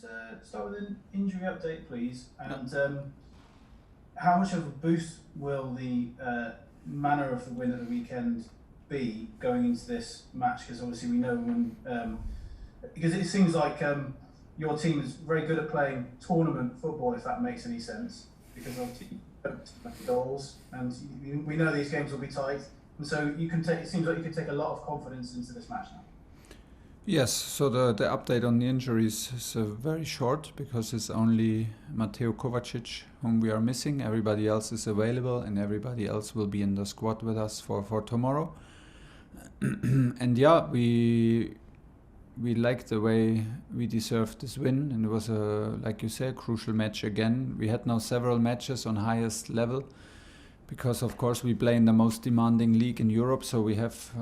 just start with an injury update, please? And how much of a boost will the manner of the win at the weekend be going into this match? Because obviously we know when, because it seems like your team is very good at playing tournament football, if that makes any sense. Because obviously you don't make goals, and we know these games will be tight, and so you can take. It seems like you can take a lot of confidence into this match now. Yes, so the update on the injuries is very short because it's only Mateo Kovacic whom we are missing. Everybody else is available and everybody else will be in the squad with us for tomorrow. And yeah, we like the way we deserved this win, and it was like you say, crucial match again. We had now several matches on highest level because of course we play in the most demanding league in Europe, so we have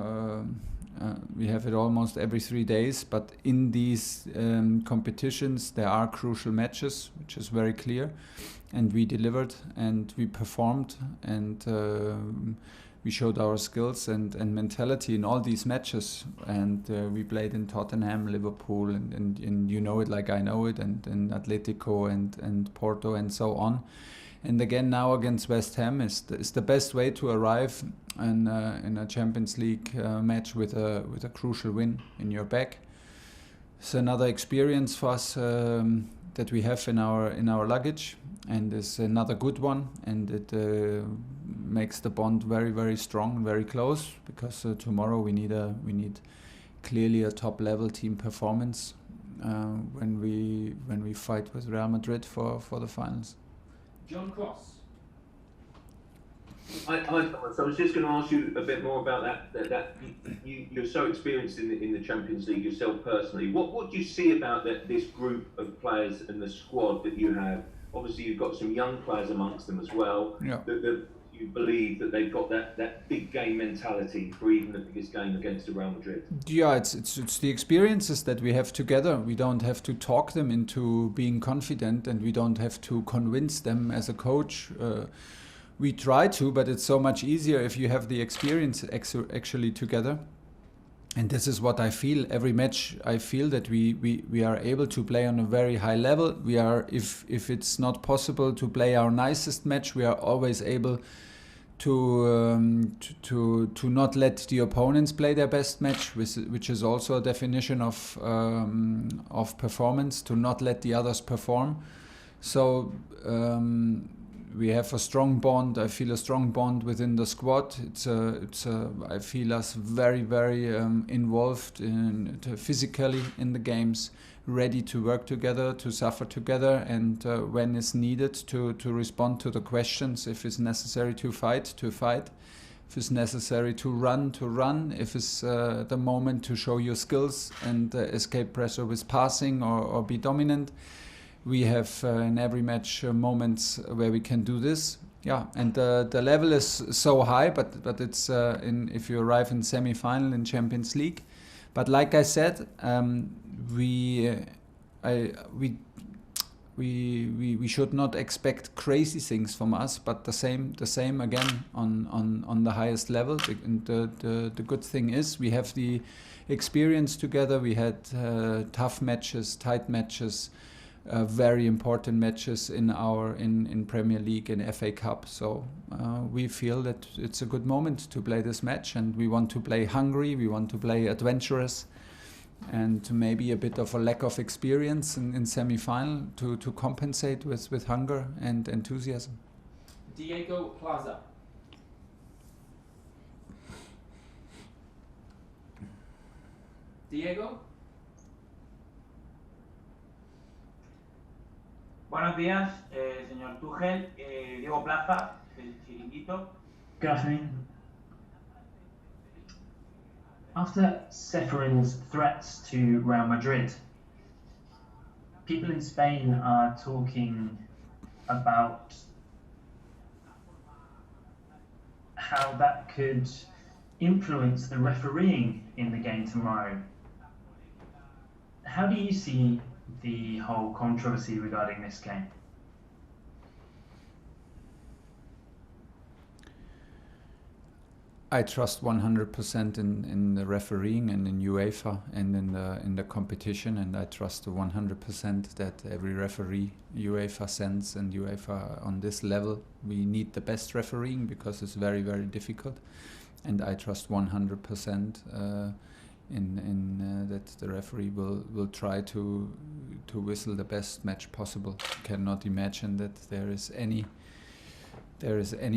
it almost every 3 days, but in these competitions there are crucial matches, which is very clear, and we delivered and we performed, and we showed our skills and mentality in all these matches, and we played in Tottenham, Liverpool, and you know it like I know it, and Atletico and Porto and so on. And again now against West Ham is the best way to arrive in a Champions League match with a crucial win in your back. It's another experience for us that we have in our luggage, and it's another good one, and it makes the bond very, very strong and very close, because tomorrow we need clearly a top level team performance when we fight with Real Madrid for the finals. John Cross. Hi, Thomas. I was just going to ask you a bit more about that you're so experienced in the Champions League yourself personally. What do you see about this group of players and the squad that you have? Obviously, you've got some young players amongst them as well. Yeah. You believe that they've got that big game mentality for even the biggest game against Real Madrid. Yeah, it's the experiences that we have together. We don't have to talk them into being confident, and we don't have to convince them as a coach. We try to, but it's so much easier if you have the experience actually together. And this is what I feel every match. I feel that we are able to play on a very high level. We are, if it's not possible to play our nicest match, we are always able to not let the opponents play their best match, which is also a definition of performance, to not let the others perform. So we have a strong bond. I feel a strong bond within the squad. I feel us very, very involved physically in the games, ready to work together, to suffer together, and when it's needed to respond to the questions. If it's necessary to fight. If it's necessary to run. If it's the moment to show your skills and escape pressure with passing or be dominant. We have in every match moments where we can do this. Yeah, and the level is so high, but it's if you arrive in semi-final in Champions League. But like I said, we should not expect crazy things from us, but the same again on the highest level. And the good thing is we have the experience together. We had tough matches, tight matches. Very important matches in Premier League and FA Cup. So we feel that it's a good moment to play this match, and we want to play hungry, we want to play adventurous, and maybe a bit of a lack of experience in semi-final to compensate with hunger and enthusiasm. Diego Plaza. Diego? Buenos días, señor Tuchel. Diego Plaza, del Chiringuito. Good afternoon. After Ceferin's threats to Real Madrid, people in Spain are talking about how that could influence the refereeing in the game tomorrow. How do you see the whole controversy regarding this game? I trust 100% in the refereeing and in UEFA and in the competition, and I trust 100% that every referee UEFA sends and UEFA on this level, we need the best refereeing because it's very, very difficult, and I trust 100% in that the referee will try to whistle the best match possible. Cannot imagine that there is any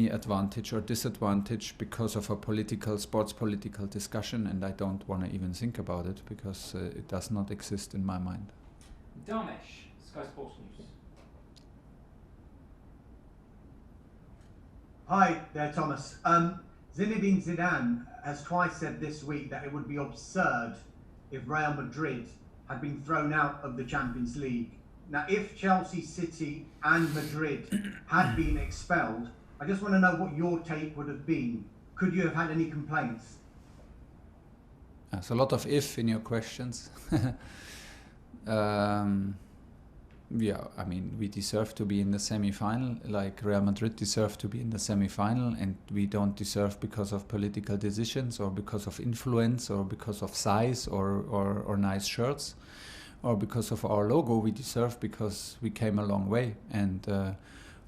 advantage or disadvantage because of a sports political discussion, and I don't want to even think about it because it does not exist in my mind. Damesh, Sky Sports News. Hi there, Thomas. Zinedine Zidane has twice said this week that it would be absurd if Real Madrid had been thrown out of the Champions League. Now, if Chelsea, City and Madrid had been expelled, I just want to know what your take would have been. Could you have had any complaints? There's a lot of if in your questions. Yeah, I mean, we deserve to be in the semi-final, like Real Madrid deserve to be in the semi-final, and we don't deserve because of political decisions or because of influence or because of size or nice shirts or because of our logo. We deserve because we came a long way, and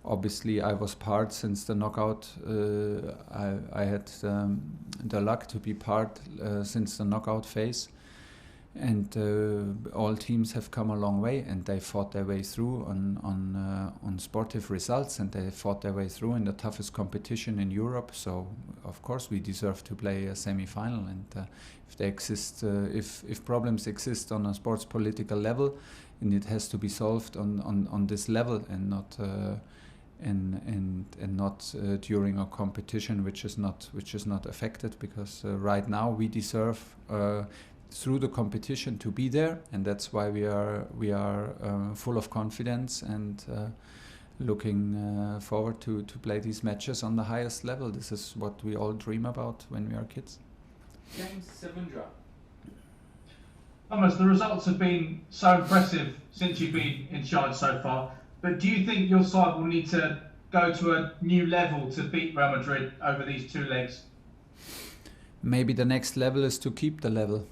obviously I was part since the knockout. I had the luck to be part since the knockout phase. And all teams have come a long way, and they fought their way through on sportive results, and they fought their way through in the toughest competition in Europe. So of course we deserve to play a semi-final. And if they exist, if problems exist on a sports political level, and it has to be solved on this level and not during a competition which is not affected, because right now we deserve. Through the competition to be there, and that's why we are full of confidence and looking forward to play these matches on the highest level. This is what we all dream about when we are kids. James Savundra. Thomas, the results have been so impressive since you've been in charge so far, but do you think your side will need to go to a new level to beat Real Madrid over these two legs? Maybe the next level is to keep the level.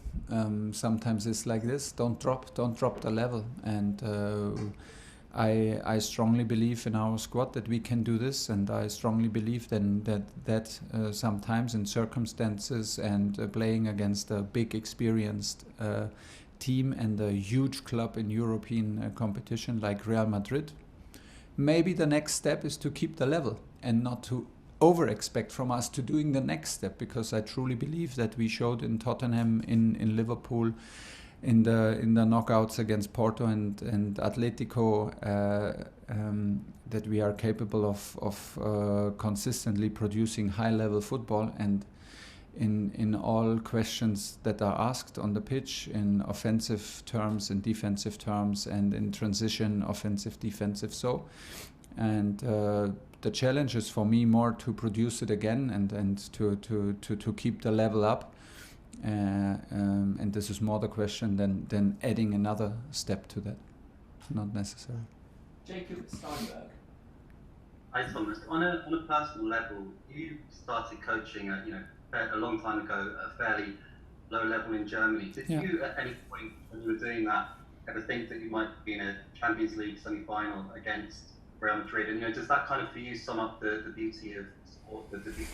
Sometimes it's like this: don't drop the level. And I strongly believe in our squad that we can do this, and I strongly believe then that sometimes in circumstances and playing against a big experienced team and a huge club in European competition like Real Madrid, maybe the next step is to keep the level and not to over-expect from us to doing the next step, because I truly believe that we showed in Tottenham, in Liverpool, in the knockouts against Porto and Atletico, that we are capable of consistently producing high-level football, and in all questions that are asked on the pitch, in offensive terms, in defensive terms, and in transition, offensive, defensive. The challenge is for me more to produce it again and to keep the level up, and this is more the question than adding another step to that. Not necessary. Jacob Steinberg. Hi Thomas. On a personal level, you started coaching a long time ago at a fairly low level in Germany. Did you at any point when you were doing that ever think that you might be in a Champions League semi-final against Real Madrid? And does that kind of for you sum up the beauty of sport, the beauty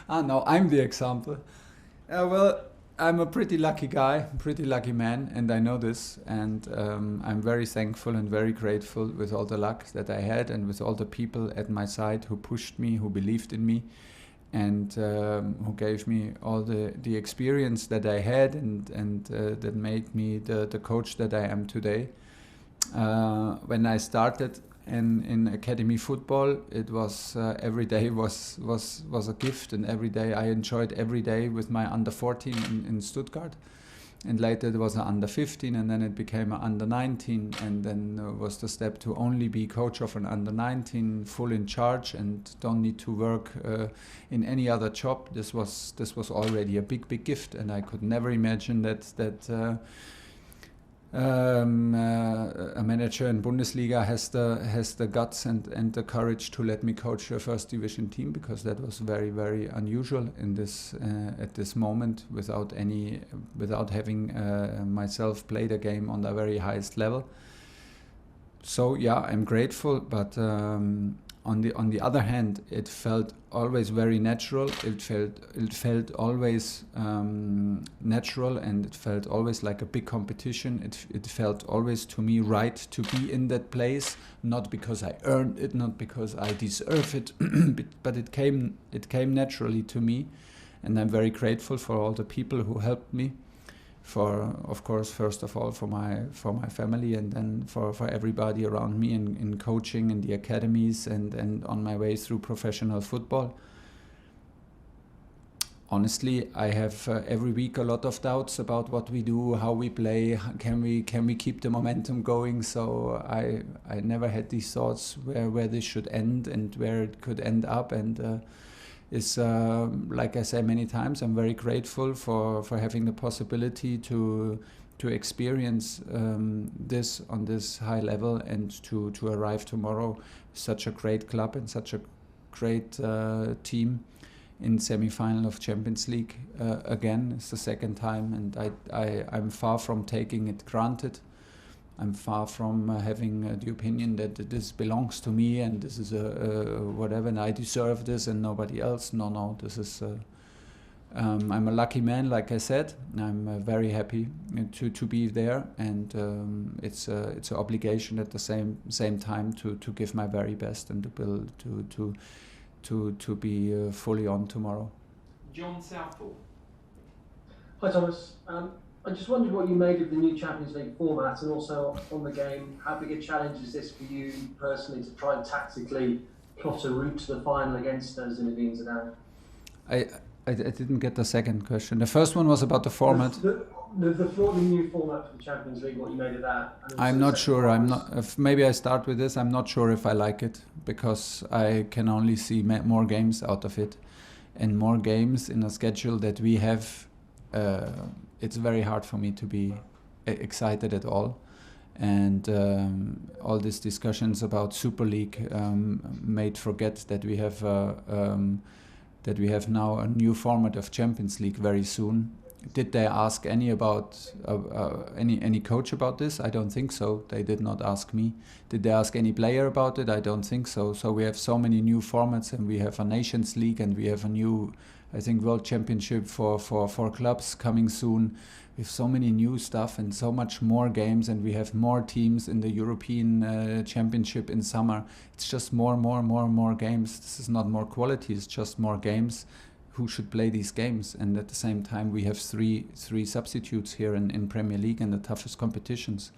of no, I'm the example. Well, I'm a pretty lucky guy, pretty lucky man, and I know this, and I'm very thankful and very grateful with all the luck that I had and with all the people at my side who pushed me, who believed in me, and who gave me all the experience that I had and that made me the coach that I am today. When I started in academy football, it was every day was a gift, and every day I enjoyed every day with my under 14 in Stuttgart, and later it was an under 15, and then it became an under 19, and then was the step to only be coach of an under 19, full in charge, and don't need to work in any other job. This was already a big gift, and I could never imagine that a manager in Bundesliga has the guts and the courage to let me coach a first division team, because that was very, very unusual in this at this moment, without having myself played a game on the very highest level. So yeah, I'm grateful, but on the other hand, it felt always very natural. It felt always natural, and it felt always like a big competition. It felt always to me right to be in that place, not because I earned it, not because I deserve it, but it came naturally to me, and I'm very grateful for all the people who helped me. For, of course, first of all, for my family, and then for everybody around me in coaching in the academies and on my way through professional football. Honestly, I have every week a lot of doubts about what we do, how we play, can we keep the momentum going. So I never had these thoughts where this should end and where it could end up, and is like I say many times, I'm very grateful for having the possibility to experience this on this high level, and to arrive tomorrow, such a great club and such a great team in semi-final of Champions League again. It's the second time, and I'm far from taking it granted. I'm far from having the opinion that this belongs to me and this is whatever, and I deserve this and nobody else. No, this is. I'm a lucky man, like I said. I'm very happy to be there, and it's an obligation at the same time to give my very best and to build to be fully on tomorrow. John Southall. Hi Thomas. I just wondered what you made of the new Champions League format, and also on the game, how big a challenge is this for you personally to try and tactically plot a route to the final against Zinedine Zidane? I didn't get the second question. The first one was about the format. The new format for the Champions League, what you made of that? I'm not sure. Maybe I start with this. I'm not sure if I like it, because I can only see more games out of it, and more games in a schedule that we have. It's very hard for me to be excited at all, and all these discussions about Super League made forget that we have now a new format of Champions League very soon. Did they ask any coach about this? I don't think so. They did not ask me. Did they ask any player about it? I don't think so. So we have so many new formats, and we have a Nations League, and we have a new, I think, World Championship for clubs coming soon. We have so many new stuff and so much more games, and we have more teams in the European Championship in summer. It's just more games. This is not more quality, it's just more games. Who should play these games? And at the same time, we have three substitutes here in Premier League and the toughest competitions.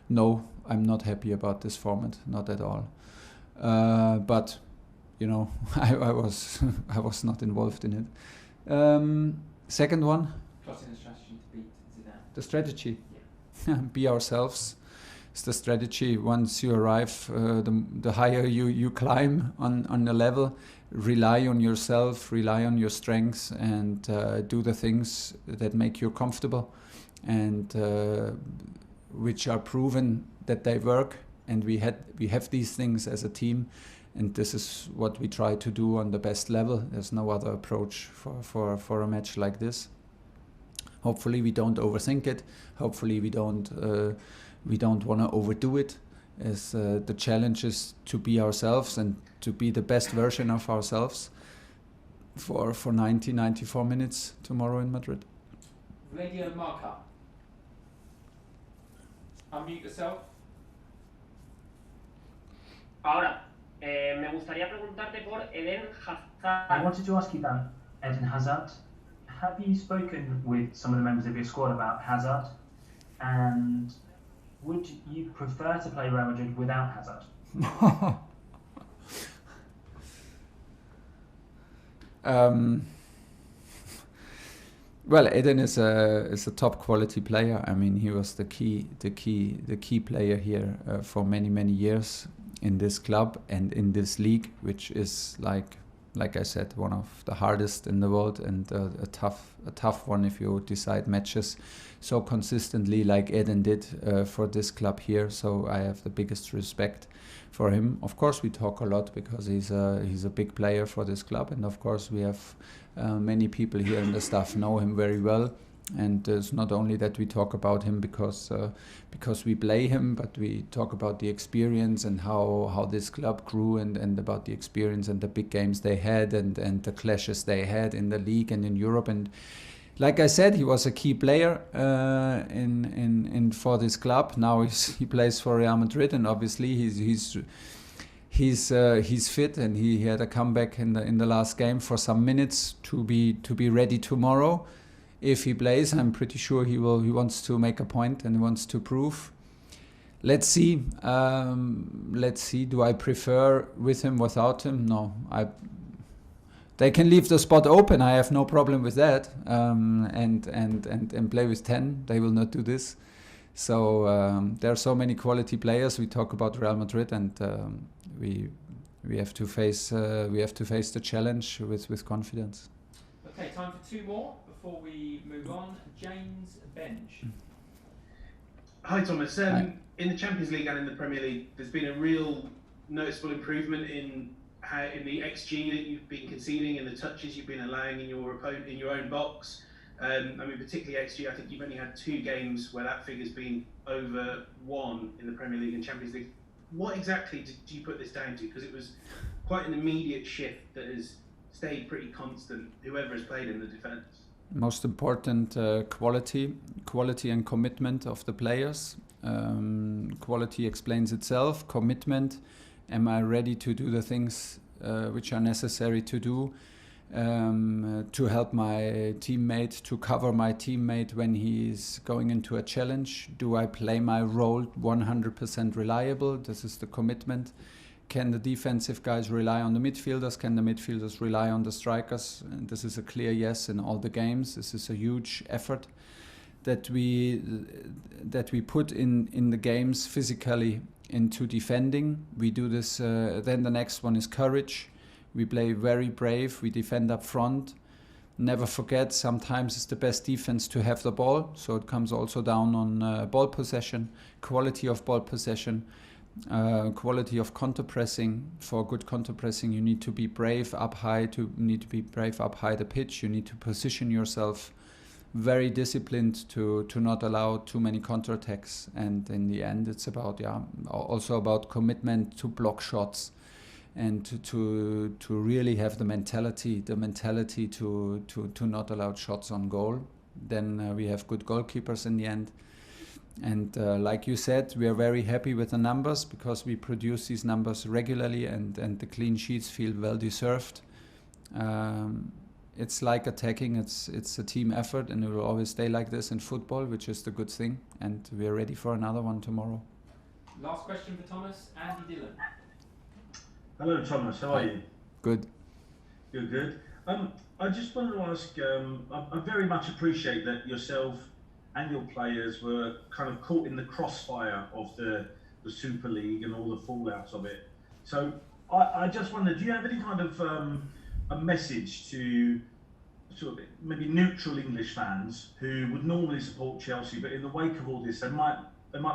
No, I'm not happy about this format, not at all. But you know, I was not involved in it. Second one. Plotting a strategy to beat Zidane. The strategy. Yeah. Be ourselves. It's the strategy. Once you arrive, the higher you climb on the level. Rely on yourself, rely on your strengths, and do the things that make you comfortable, and which are proven that they work. And we have these things as a team, and this is what we try to do on the best level. There's no other approach for a match like this. Hopefully we don't overthink it. Hopefully we don't want to overdo it. As the challenge is to be ourselves and to be the best version of ourselves for 94 minutes tomorrow in Madrid. Radio Marca. Unmute yourself. Ahora, me gustaría preguntarte por Eden Hazard. I wanted to ask you about Eden Hazard. Have you spoken with some of the members of your squad about Hazard? And would you prefer to play Real Madrid without Hazard? Well, Eden is a top quality player. I mean, he was the key player here for many years in this club and in this league, which is like like I said, one of the hardest in the world, and a tough one if you decide matches so consistently like Eden did for this club here. So I have the biggest respect for him. Of course, we talk a lot because he's a big player for this club, and of course we have many people here in the staff know him very well. And it's not only that we talk about him because we play him, but we talk about the experience and how this club grew, and about the experience and the big games they had, and the clashes they had in the league and in Europe. And like I said, he was a key player in for this club. Now he plays for Real Madrid, and obviously he's fit, and he had a comeback in the last game for some minutes to be ready tomorrow. If he plays, I'm pretty sure he wants to make a point and he wants to prove. Let's see. Do I prefer with him, without him? No. They can leave the spot open. I have no problem with that. And play with 10. They will not do this. So there are so many quality players. We talk about Real Madrid, and we have to face the challenge with confidence. Okay, time for two more before we move on. James Bench. Hi Thomas. Hi. In the Champions League and in the Premier League, there's been a real noticeable improvement in the XG that you've been conceding and the touches you've been allowing in your own box. I mean, particularly XG. I think you've only had 2 games where that figure's been over 1 in the Premier League and Champions League. What exactly do you put this down to? Because it was quite an immediate shift that has stayed pretty constant, whoever has played in the defence. Most important, quality and commitment of the players. Quality explains itself. Commitment, am I ready to do the things which are necessary to do, to help my teammate, to cover my teammate when he's going into a challenge? Do I play my role 100% reliable? This is the commitment. Can the defensive guys rely on the midfielders? Can the midfielders rely on the strikers? And this is a clear yes in all the games. This is a huge effort that we put in the games physically into defending. We do this. Then the next one is courage. We play very brave. We defend up front. Never forget, sometimes it's the best defense to have the ball. So it comes also down on ball possession, quality of ball possession. Quality of counter pressing. For good counter pressing, you need to be brave up high. The pitch. You need to position yourself very disciplined to not allow too many counterattacks. And in the end, it's also about commitment to block shots, and to really have the mentality to not allow shots on goal. Then we have good goalkeepers in the end. And like you said, we are very happy with the numbers because we produce these numbers regularly, and the clean sheets feel well deserved. It's like attacking, it's a team effort, and it will always stay like this in football, which is the good thing. And we are ready for another one tomorrow. Last question for Thomas, Andy Dillon. Hello Thomas, how are you? Good. You're good. I just wanted to ask, I very much appreciate that yourself and your players were kind of caught in the crossfire of the Super League and all the fallouts of it. So I just wondered, do you have any kind of a message to sort of maybe neutral English fans who would normally support Chelsea, but in the wake of all this, they might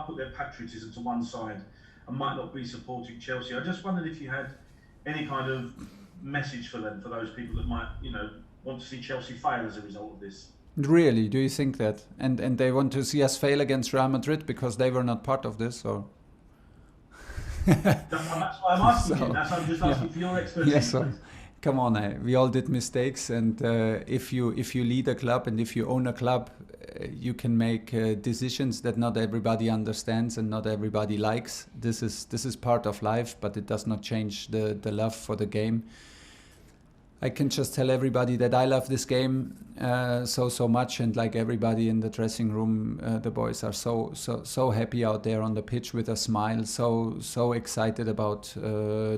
put their patriotism to one side and might not be supporting Chelsea? I just wondered if you had any kind of message for them, for those people that might, want to see Chelsea fail as a result of this. Really? Do you think that? And they want to see us fail against Real Madrid because they were not part of this, or? That's why I'm asking you. I'm just asking for your expertise. Yes, so, come on, we all did mistakes, and if you lead a club and if you own a club, you can make decisions that not everybody understands and not everybody likes. This is part of life, but it does not change the love for the game. I can just tell everybody that I love this game so much, and like everybody in the dressing room, the boys are so happy out there on the pitch with a smile, so excited about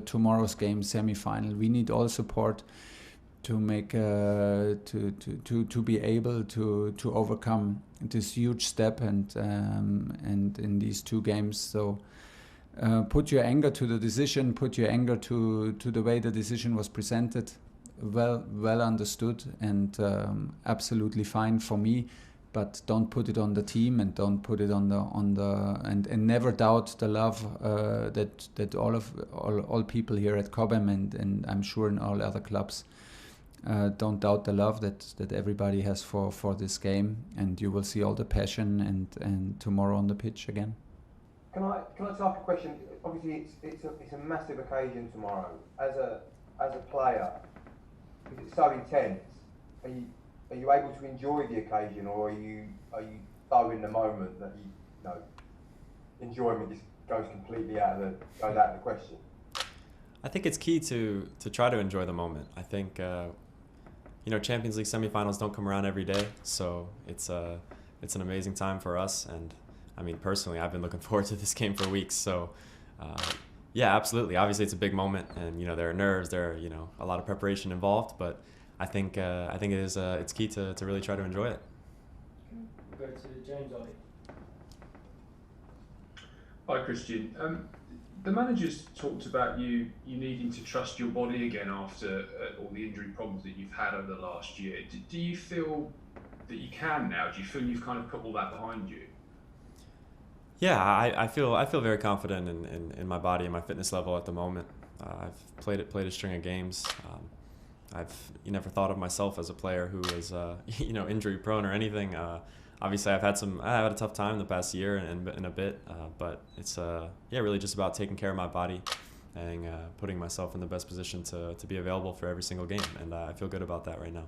tomorrow's game, semi-final. We need all support to make to be able to overcome this huge step and in these 2 games. So put your anger to the decision, put your anger to the way the decision was presented. well understood and absolutely fine for me. But don't put it on the team, and don't put it on the and never doubt the love that all people here at Cobham and I'm sure in all other clubs don't doubt the love that everybody has for this game, and you will see all the passion and tomorrow on the pitch again. Can I just ask a question? Obviously, it's a massive occasion tomorrow. As a player, because it's so intense, are you able to enjoy the occasion, or are you so in the moment that enjoyment just goes completely out of the question? I think it's key to try to enjoy the moment. I think Champions League semifinals don't come around every day, so it's an amazing time for us. And I mean, personally, I've been looking forward to this game for weeks. So yeah, absolutely. Obviously, it's a big moment, and there are nerves, there are a lot of preparation involved, but I think it's key to really try to enjoy it. We'll go to James Ollie. Hi, Christian. The manager's talked about you needing to trust your body again after all the injury problems that you've had over the last year. Do you feel that you can now? Do you feel you've kind of put all that behind you? Yeah, I feel very confident in my body and my fitness level at the moment. I've played a string of games. I've never thought of myself as a player who is injury prone or anything. Obviously, I've had a tough time the past year and a bit, but it's really just about taking care of my body and putting myself in the best position to be available for every single game, and I feel good about that right now.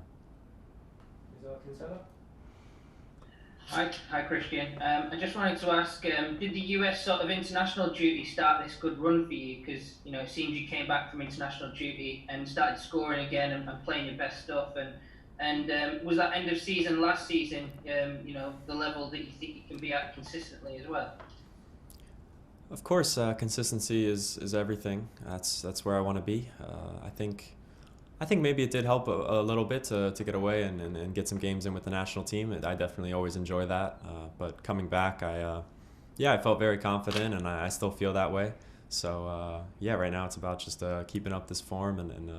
Hi Christian. I just wanted to ask, did the US sort of international duty start this good run for you? Because it seems you came back from international duty and started scoring again and playing your best stuff. And was that end of season last season, the level that you think you can be at consistently as well? Of course, consistency is everything. That's where I want to be. I think maybe it did help a little bit to get away and get some games in with the national team. I definitely always enjoy that. But coming back, I felt very confident, and I still feel that way. So right now it's about just keeping up this form and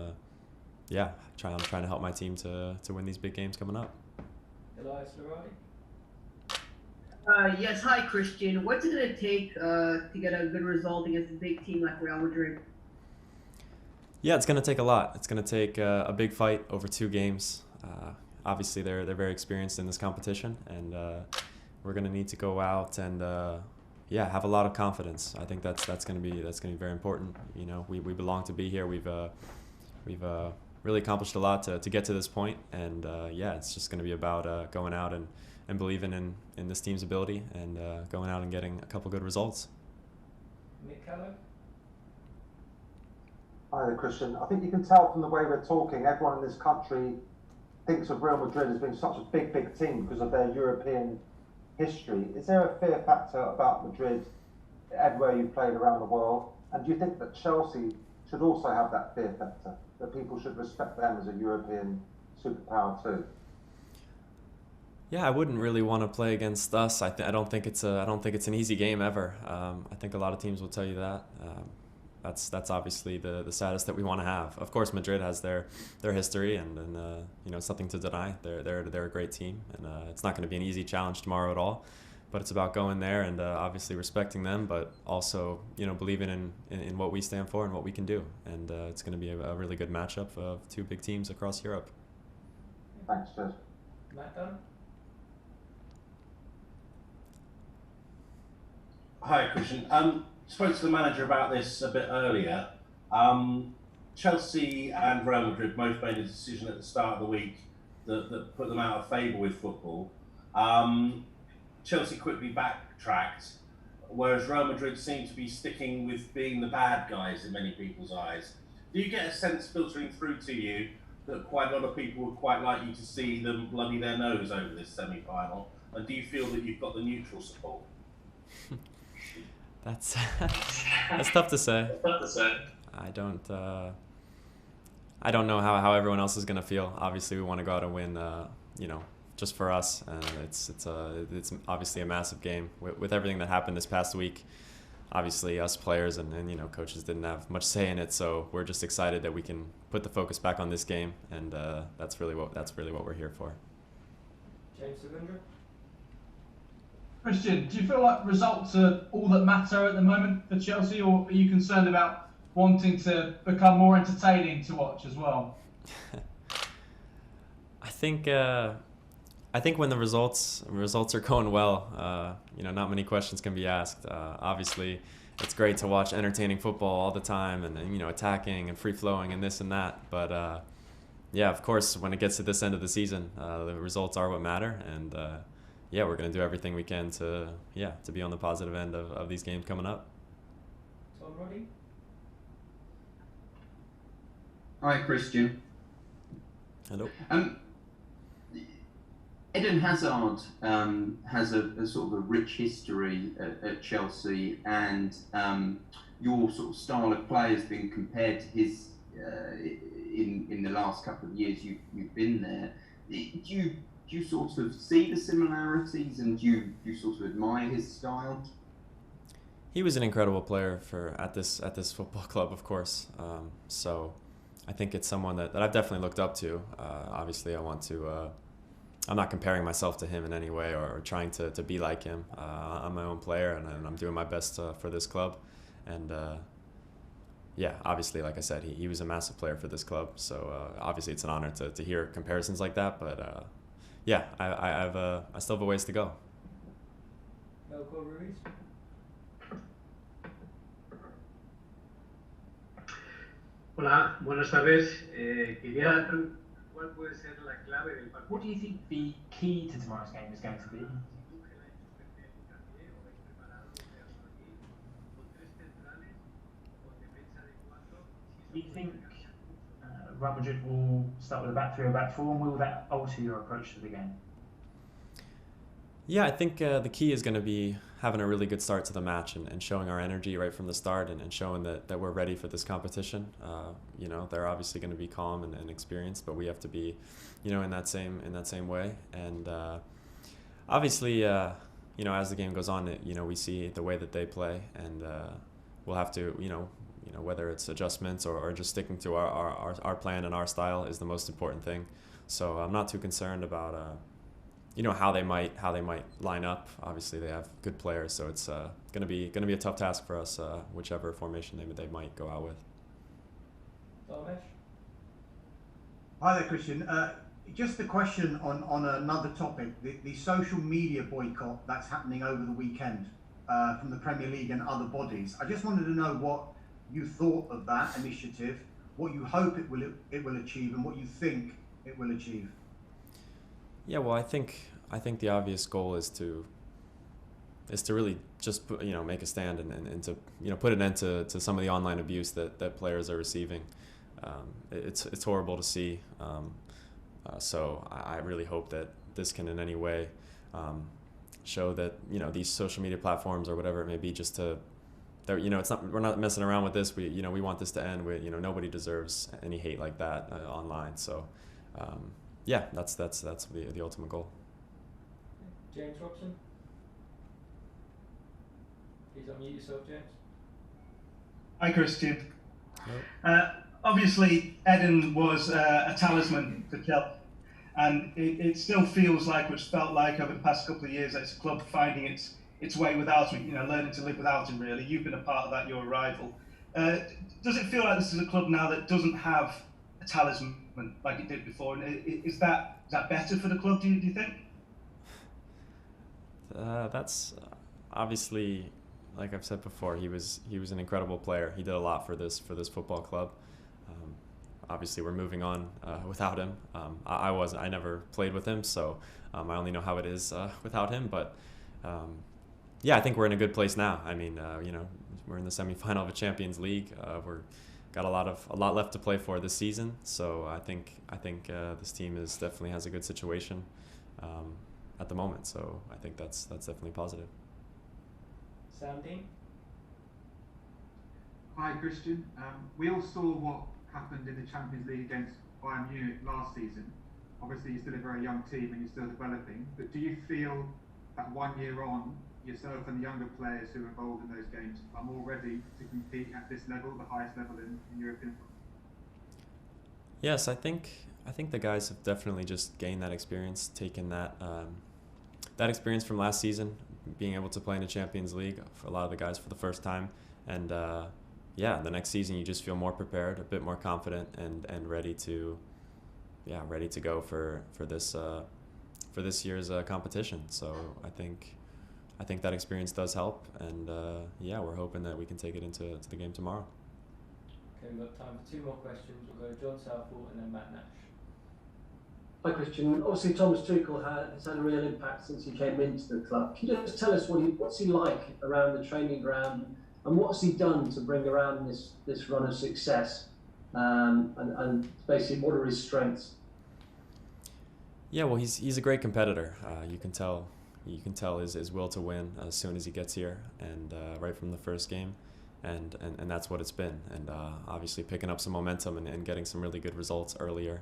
trying to help my team to win these big games coming up. Elias Laradi. Yes, hi Christian. What's it going to take to get a good result against a big team like Real Madrid? Yeah, it's going to take a lot. It's going to take a big fight over 2 games. Obviously, they're very experienced in this competition, and we're going to need to go out and have a lot of confidence. I think that's going to be very important. We belong to be here. We've really accomplished a lot to get to this point, and it's just going to be about going out and believing in this team's ability and going out and getting a couple good results. Nick Keller. Hi there, Christian. I think you can tell from the way we're talking, everyone in this country thinks of Real Madrid as being such a big team because of their European history. Is there a fear factor about Madrid everywhere you've played around the world? And do you think that Chelsea should also have that fear factor, that people should respect them as a European superpower too? Yeah, I wouldn't really want to play against us. I don't think it's an easy game ever. I think a lot of teams will tell you that. That's obviously the status that we want to have. Of course, Madrid has their history, and it's nothing to deny. They're a great team, and it's not going to be an easy challenge tomorrow at all. But it's about going there and obviously respecting them, but also believing in what we stand for and what we can do. And it's going to be a really good matchup of 2 big teams across Europe. Thanks, Jez. Matt Dunn. Hi, Christian. Spoke to the manager about this a bit earlier. Chelsea and Real Madrid both made a decision at the start of the week that put them out of favour with football. Chelsea quickly backtracked, whereas Real Madrid seem to be sticking with being the bad guys in many people's eyes. Do you get a sense filtering through to you that quite a lot of people would quite like you to see them bloody their nose over this semi-final? And do you feel that you've got the neutral support? That's tough to say. I don't know how everyone else is going to feel. Obviously, we want to go out and win, just for us, and it's obviously a massive game with everything that happened this past week. obviously us players and you know, coaches didn't have much say in it, so we're just excited that we can put the focus back on this game, and that's really what we're here for. James Savindra? Christian, do you feel like results are all that matter at the moment for Chelsea, or are you concerned about wanting to become more entertaining to watch as well? I think when the results are going well, you know, not many questions can be asked. Obviously, it's great to watch entertaining football all the time, and you know, attacking and free flowing and this and that. But yeah, of course, when it gets to this end of the season, the results are what matter, and yeah, we're gonna do everything we can to be on the positive end of these games coming up. Tom Roddy? Hi, Christian. Hello. Eden Hazard has a sort of a rich history at Chelsea, and your sort of style of play has been compared to his in the last couple of years you've been there. Do you sort of see the similarities, and do you sort of admire his style? He was an incredible player at this football club, of course. So I think it's someone that I've definitely looked up to. Obviously, I want to. I'm not comparing myself to him in any way or trying to be like him. I'm my own player, and I'm doing my best for this club. And yeah, obviously, like I said, he was a massive player for this club. So obviously, it's an honor to hear comparisons like that. But yeah, I still have a ways to go. Melko Ruiz? Hola, buenas tardes. Quería preguntar cuál puede ser la clave del partido. What do you think the key to tomorrow's game is going to be? Do you think Real Madrid will start with a back three or back four, and will that alter your approach to the game? Yeah, I think the key is going to be having a really good start to the match and showing our energy right from the start and showing that we're ready for this competition. You know, they're obviously going to be calm and experienced, but we have to be, you know, in that same way. And obviously, you know, as the game goes on, you know, we see the way that they play, and we'll have to, you know, whether it's adjustments or just sticking to our plan and our style is the most important thing. So I'm not too concerned about you know, how they might line up. Obviously, they have good players, so it's gonna be a tough task for us, whichever formation they might go out with. Hi there, Christian. Just a question on another topic: the social media boycott that's happening over the weekend from the Premier League and other bodies. I just wanted to know what you thought of that initiative, what you hope it will achieve, and what you think it will achieve. Yeah, well, I think the obvious goal is to really just put, you know, make a stand and to, you know, put an end to some of the online abuse that players are receiving. It's horrible to see. So I really hope that this can in any way show that, you know, these social media platforms or whatever it may be, just to that, you know, we're not messing around with this. We want this to end. You know, nobody deserves any hate like that online. So. Yeah, that's the ultimate goal. James Robson? Please unmute yourself, James. Hi, Christian. Obviously, Eden was a talisman for Chelsea, and it still feels like, which felt like over the past couple of years, that it's a club finding its way without him, you know, learning to live without him, really. You've been a part of that, your arrival. Does it feel like this is a club now that doesn't have a talisman like it did before? And is that better for the club, do you think? That's obviously, like I've said before, he was an incredible player. He did a lot for this football club. Obviously, we're moving on without him. I never played with him, so I only know how it is without him. But yeah, I think we're in a good place now. I mean, you know, we're in the semifinal of a Champions League. We're got a lot left to play for this season, so I think this team definitely has a good situation at the moment. So I think that's definitely positive. Sam Dean? Hi, Christian. We all saw what happened in the Champions League against Bayern Munich last season. Obviously, you're still a very young team and you're still developing. But do you feel that 1 year on, yourself and the younger players who are involved in those games are more ready to compete at this level, the highest level in European football? Yes, I think the guys have definitely just gained that experience, taken that that experience from last season, being able to play in the Champions League for a lot of the guys for the first time, and yeah, the next season you just feel more prepared, a bit more confident, and ready to go for this year's competition. So I think that experience does help, and yeah, we're hoping that we can take it into the game tomorrow. Okay, we've got time for 2 more questions. We'll go John Southall and then Matt Nash. Hi Christian, obviously Thomas Tuchel has had a real impact since he came into the club. Can you just tell us what's he like around the training ground, and what's he done to bring around this run of success, and basically what are his strengths? Yeah, well, he's a great competitor. You can tell his will to win as soon as he gets here, and right from the first game, and that's what it's been. And obviously picking up some momentum and getting some really good results earlier.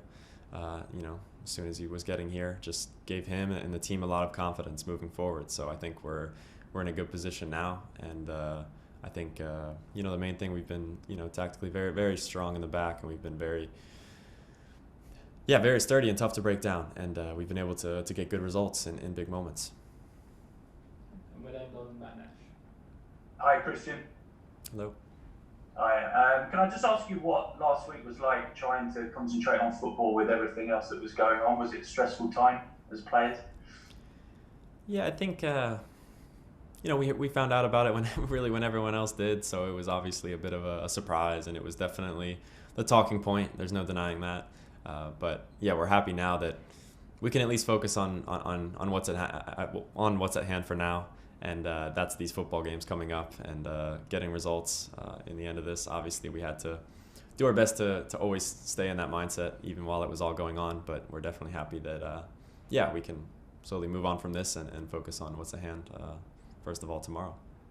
As soon as he was getting here, just gave him and the team a lot of confidence moving forward. So I think we're in a good position now, and I think the main thing, we've been tactically very, very strong in the back, and we've been very sturdy and tough to break down, and we've been able to get good results in big moments. And we'll end on Matt Nash. Hi Christian. Hello. Hi. Can I just ask you what last week was like, trying to concentrate on football with everything else that was going on? Was it a stressful time as players? Yeah, I think we found out about it when everyone else did, so it was obviously a bit of a surprise, and it was definitely the talking point. There's no denying that. But yeah, we're happy now that we can at least focus on what's at hand for now, and that's these football games coming up, and getting results in the end of this. Obviously, we had to do our best to always stay in that mindset, even while it was all going on. But we're definitely happy that we can slowly move on from this and focus on what's at hand, first of all, tomorrow.